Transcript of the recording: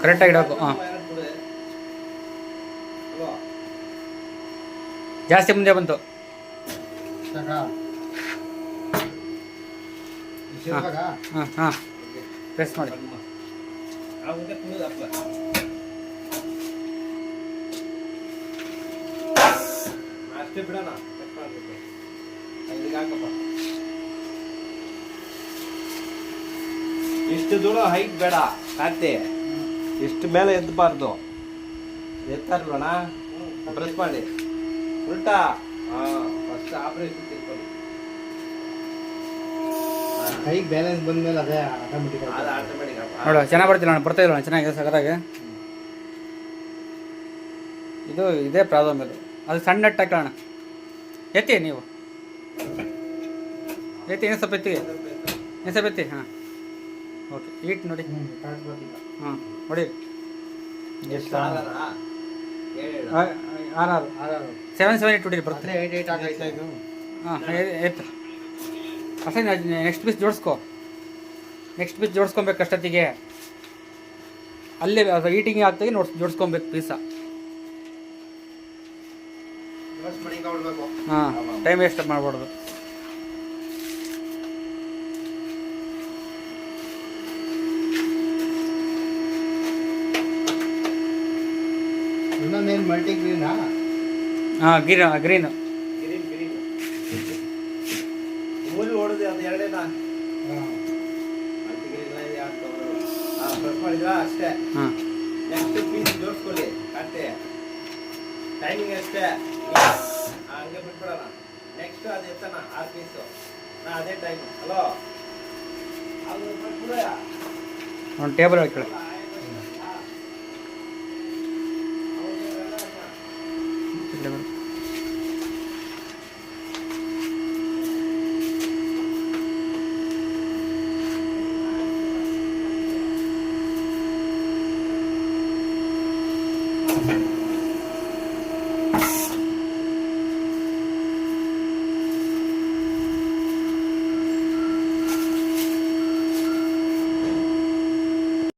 ಕರೆಕ್ಟಾಗಿ ಇಡಬೇಕು. ಹಾಂ, ಜಾಸ್ತಿ ಮುಂದೆ ಬಂತು. ಹಾಂ ಹಾಂ, ಪ್ರೆಸ್ ಮಾಡಿ. ಅಷ್ಟೇ ಬಿಡೋಣ. ಇಷ್ಟು ದೂರ ಹೈಟ್ ಬೇಡ ಕಾತೆ, ಇಷ್ಟು ಮೇಲೆ ಎದ್ದಬಾರ್ದು. ಎತ್ತಾರಲ್ಲಣ್ಣ, ಪ್ರೆಸ್ ಮಾಡಿ ಉಲ್ಟಾ. ಫಸ್ಟ್ ಆಪರೇಷನ್ ತಿಳ್ಕೊಳ್ಳಿ. ಕೈ ಬ್ಯಾಲೆನ್ಸ್ ಬಂದ್ಮೇಲೆ ಅದೇ ಆಟೋಮೆಟಿಕ್ ನೋಡು ಚೆನ್ನಾಗಿ ಬರ್ತಿಲ್ಲ ಅಣ್ಣ, ಬರ್ತಾ ಇಲ್ಲ ಅಣ್ಣ ಚೆನ್ನಾಗಿದೆ ಸಗದಾಗೆ. ಇದು ಇದೇ ಪ್ರಾಬ್ಲಮ್. ಇದು ಅದು ಸಣ್ಣ ನೆಟ್ ಹಾಕೋಣ. ಎತ್ತಿ ನೀವು, ಎತ್ತಿ ಏನು ಸ್ವಲ್ಪ ಎತ್ತಿ, ಏನು ಸ್ವಲ್ಪ ಎತ್ತಿ. ಹಾಂ, ಓಕೆ. ಈಟ್ ನೋಡಿ. ಹಾಂ ನೋಡಿ, 778 ಹೊಡೀರಿ ಬರುತ್ತೆ. ಹಾಂ, ಎತ್ತು ಅಷ್ಟೇ. ನೆಕ್ಸ್ಟ್ ಪೀಸ್ ಜೋಡಿಸ್ಕೊ, ನೆಕ್ಸ್ಟ್ ಪೀಸ್ ಜೋಡಿಸ್ಕೊಬೇಕು ಅಷ್ಟೊತ್ತಿಗೆ. ಅಲ್ಲೇ ಅದು ಈಟಿಂಗ್ ಆಗ್ತಾಗೆ ಜೋಡಿಸ್ಕೊಬೇಕು ಪೀಸ. ಹಾಂ, ಟೈಮ್ ವೇಸ್ಟ್ ಮಾಡಬಾರ್ದು. ಇನ್ನೊಂದೇನು ಮಲ್ಟಿ ಗ್ರೀನಾ? ಹಾಂ, ಗ್ರೀನು. ಗ್ರೀನ್ ಮೂರು ಹೊಡೆದು ಅದು ಎರಡೇನಾ? ಪ್ರೆಸ್ ಮಾಡಿದ್ರಾ ಅಷ್ಟೇ. ಹಾಂ, ನೆಕ್ಸ್ಟ್ ಪೀಸ್ ಜೋಡಿಸ್ಕೊಳ್ಳಿ. ಕಟ್ಟೆ ಟೈಮಿಂಗ್ ಅಷ್ಟೇ, ಹಂಗೆ ಬಿಟ್ಬಿಡೋಣ. ನೆಕ್ಸ್ಟ್ ಅದು ಎತ್ತನ 6 ಪೀಸು, ಅದೇ ಟೈಮ್. ಹಲೋ, ಅದು ಬಿಟ್ಬಿಡ. ಒಂದು ಟೇಬಲ್ ಹಾಕೊಳ್ಳಿ. ಇಲ್ಲ